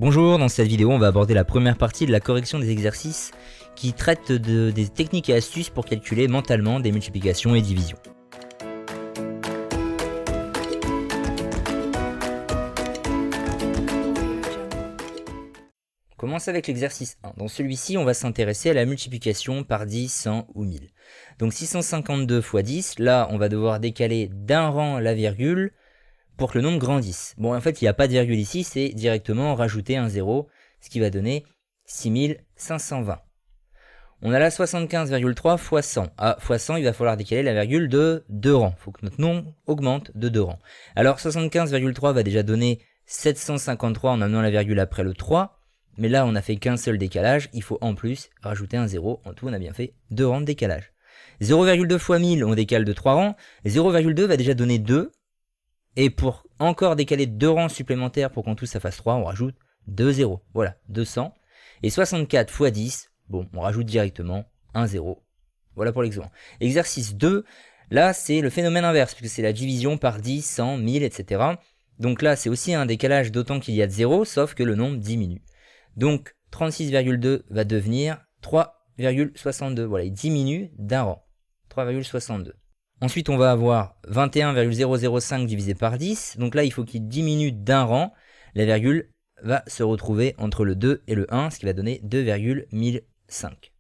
Bonjour, dans cette vidéo on va aborder la première partie de la correction des exercices qui traite des techniques et astuces pour calculer mentalement des multiplications et divisions. On commence avec l'exercice 1. Dans celui-ci, on va s'intéresser à la multiplication par 10, 100 ou 1000. Donc 652 x 10, là on va devoir décaler d'un rang la virgule pour que le nombre grandisse. Bon, en fait, il n'y a pas de virgule ici, c'est directement rajouter un 0, ce qui va donner 6520. On a là 75,3 x 100. Ah, x 100, il va falloir décaler la virgule de 2 rangs. Il faut que notre nombre augmente de 2 rangs. Alors, 75,3 va déjà donner 753 en amenant la virgule après le 3. Mais là, on n'a fait qu'un seul décalage. Il faut en plus rajouter un 0. En tout, on a bien fait 2 rangs de décalage. 0,2 x 1000, on décale de 3 rangs. 0,2 va déjà donner 2. Et pour encore décaler 2 rangs supplémentaires pour qu'en tout ça fasse 3, on rajoute 2 zéros. Voilà, 200. Et 64 x 10, bon, on rajoute directement un 0. Voilà pour l'exemple. Exercice 2, là c'est le phénomène inverse, puisque c'est la division par 10, 100, 1000, etc. Donc là c'est aussi un décalage d'autant qu'il y a de 0, sauf que le nombre diminue. Donc 36,2 va devenir 3,62. Voilà, il diminue d'un rang. 3,62. Ensuite, on va avoir 21,005 divisé par 10. Donc là, il faut qu'il diminue d'un rang. La virgule va se retrouver entre le 2 et le 1, ce qui va donner 2,1005.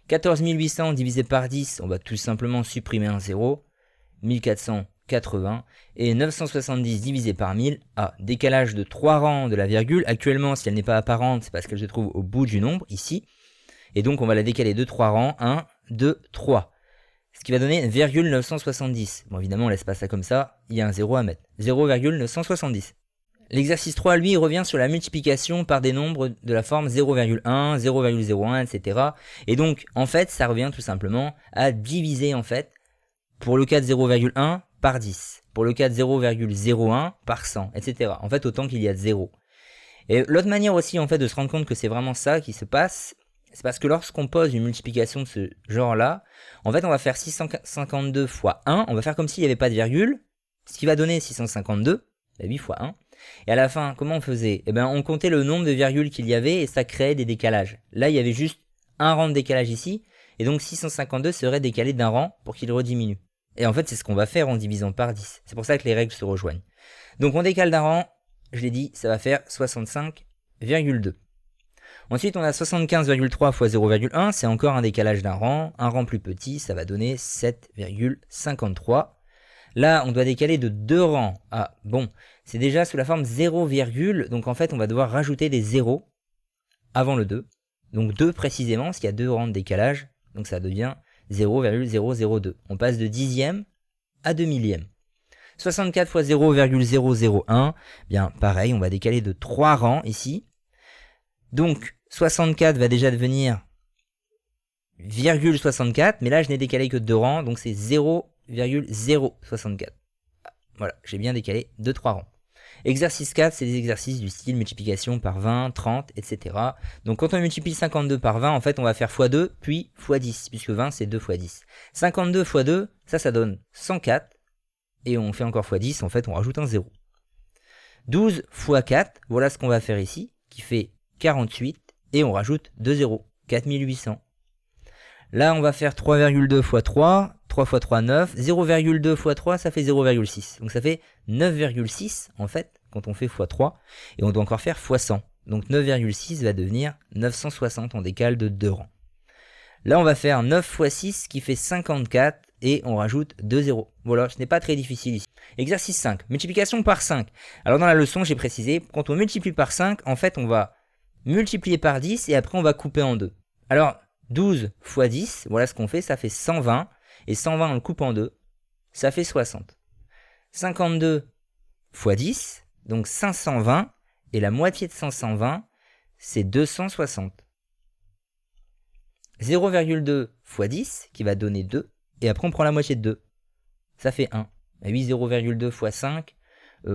14 800 divisé par 10, on va tout simplement supprimer un 0. 1480. Et 970 divisé par 1000, décalage de 3 rangs de la virgule. Actuellement, si elle n'est pas apparente, c'est parce qu'elle se trouve au bout du nombre, ici. Et donc, on va la décaler de 3 rangs. 1, 2, 3. Ce qui va donner 0,970. Bon, évidemment, on laisse pas ça comme ça, il y a un 0 à mettre. 0,970. L'exercice 3, lui, revient sur la multiplication par des nombres de la forme 0,1, 0,01, etc. Et donc, en fait, ça revient tout simplement à diviser, en fait, pour le cas de 0,1 par 10, pour le cas de 0,01 par 100, etc. En fait, autant qu'il y a de 0. Et l'autre manière aussi, en fait, de se rendre compte que c'est vraiment ça qui se passe, c'est parce que lorsqu'on pose une multiplication de ce genre-là, en fait, on va faire 652 fois 1, on va faire comme s'il n'y avait pas de virgule, ce qui va donner 652, 8 fois 1. Et à la fin, comment on faisait? Eh bien, on comptait le nombre de virgules qu'il y avait et ça créait des décalages. Là, il y avait juste un rang de décalage ici, et donc 652 serait décalé d'un rang pour qu'il rediminue. Et en fait, c'est ce qu'on va faire en divisant par 10. C'est pour ça que les règles se rejoignent. Donc, on décale d'un rang, je l'ai dit, ça va faire 65,2. Ensuite, on a 75,3 fois 0,1, c'est encore un décalage d'un rang. Un rang plus petit, ça va donner 7,53. Là, on doit décaler de 2 rangs. Ah, bon, c'est déjà sous la forme 0, donc en fait, on va devoir rajouter des zéros avant le 2. Donc 2 précisément, parce qu'il y a 2 rangs de décalage. Donc ça devient 0,002. On passe de dixième à 2 millième. 64 fois 0,001, bien pareil, on va décaler de 3 rangs ici. Donc 64 va déjà devenir 0,64, mais là je n'ai décalé que 2 rangs, donc c'est 0,064. Voilà, j'ai bien décalé de 3 rangs. Exercice 4, c'est des exercices du style multiplication par 20, 30, etc. Donc quand on multiplie 52 par 20, en fait on va faire x2, puis x10, puisque 20 c'est 2 x 10. 52 x 2, ça donne 104, et on fait encore x10, en fait on rajoute un 0. 12 x 4, voilà ce qu'on va faire ici, qui fait 48, et on rajoute 2 zéros, 4800. Là, on va faire 3,2 x 3, 3 x 3, 9, 0,2 x 3, ça fait 0,6. Donc ça fait 9,6 en fait, quand on fait x 3, et on doit encore faire x 100. Donc 9,6 va devenir 960, on décale de 2 rangs. Là, on va faire 9 x 6, qui fait 54, et on rajoute 2 zéros. Voilà, ce n'est pas très difficile ici. Exercice 5, multiplication par 5. Alors dans la leçon, j'ai précisé, quand on multiplie par 5, en fait, on va multiplier par 10, et après on va couper en deux. Alors, 12 x 10, voilà ce qu'on fait, ça fait 120, et 120 on le coupe en deux, ça fait 60. 52 x 10, donc 520, et la moitié de 520, c'est 260. 0,2 x 10, qui va donner 2, et après on prend la moitié de 2, ça fait 1. Et oui, 0,2 x 5,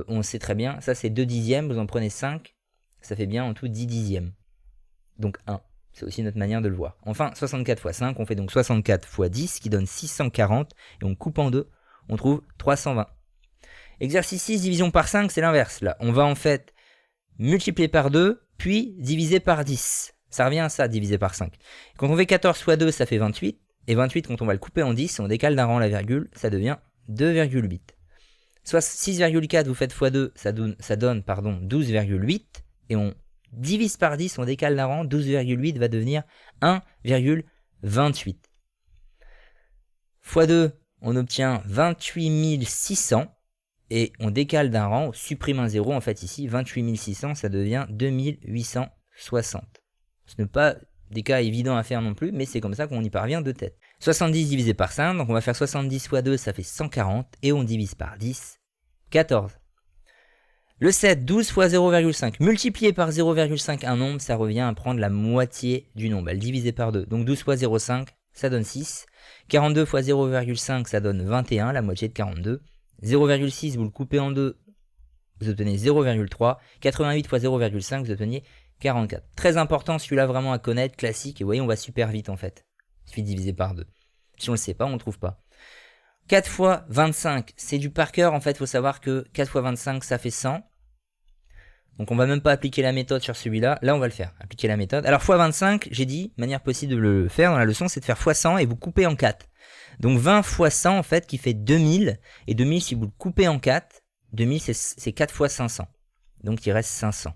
on sait très bien, ça c'est 2 dixièmes, vous en prenez 5, ça fait bien en tout 10 dixièmes, donc 1. C'est aussi notre manière de le voir. Enfin, 64 x 5, on fait donc 64 x 10, qui donne 640, et on coupe en deux, on trouve 320. Exercice 6, division par 5, c'est l'inverse. Là, on va en fait multiplié par 2, puis divisé par 10. Ça revient à ça, divisé par 5. Quand on fait 14 fois 2, ça fait 28. Et 28, quand on va le couper en 10, on décale d'un rang la virgule, ça devient 2,8. Soit 6,4, vous faites x 2, ça donne 12,8. Et on divise par 10, on décale d'un rang, 12,8 va devenir 1,28. x 2, on obtient 28 600. Et on décale d'un rang, on supprime un 0, en fait ici, 28 600, ça devient 2860. Ce n'est pas des cas évidents à faire non plus, mais c'est comme ça qu'on y parvient de tête. 70 divisé par 5, donc on va faire 70 fois 2, ça fait 140, et on divise par 10, 14. Le 7, 12 fois 0,5, multiplié par 0,5 un nombre, ça revient à prendre la moitié du nombre, elle divisé par 2. Donc 12 fois 0,5, ça donne 6. 42 fois 0,5, ça donne 21, la moitié de 42. 0,6, vous le coupez en 2, vous obtenez 0,3. 88 fois 0,5, vous obtenez 44. Très important celui-là vraiment à connaître, classique, et vous voyez on va super vite en fait. Il suffit de diviser par 2. Si on ne le sait pas, on ne le trouve pas. 4 fois 25, c'est du par cœur en fait, il faut savoir que 4 fois 25 ça fait 100. Donc on va même pas appliquer la méthode sur celui-là, là on va le faire, appliquer la méthode. Alors fois 25, j'ai dit, manière possible de le faire dans la leçon, c'est de faire fois 100 et vous coupez en 4. Donc 20 fois 100 en fait qui fait 2000, et 2000 si vous le coupez en 4, 2000 c'est 4 fois 500, donc il reste 500.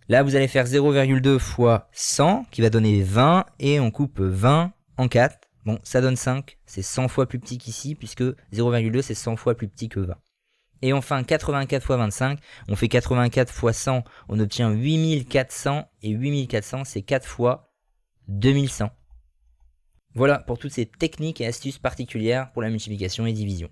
Là vous allez faire 0,2 fois 100 qui va donner 20, et on coupe 20 en 4, bon ça donne 5, c'est 100 fois plus petit qu'ici, puisque 0,2 c'est 100 fois plus petit que 20. Et enfin 84 fois 25, on fait 84 fois 100, on obtient 8400, et 8400 c'est 4 fois 2100. Voilà pour toutes ces techniques et astuces particulières pour la multiplication et division.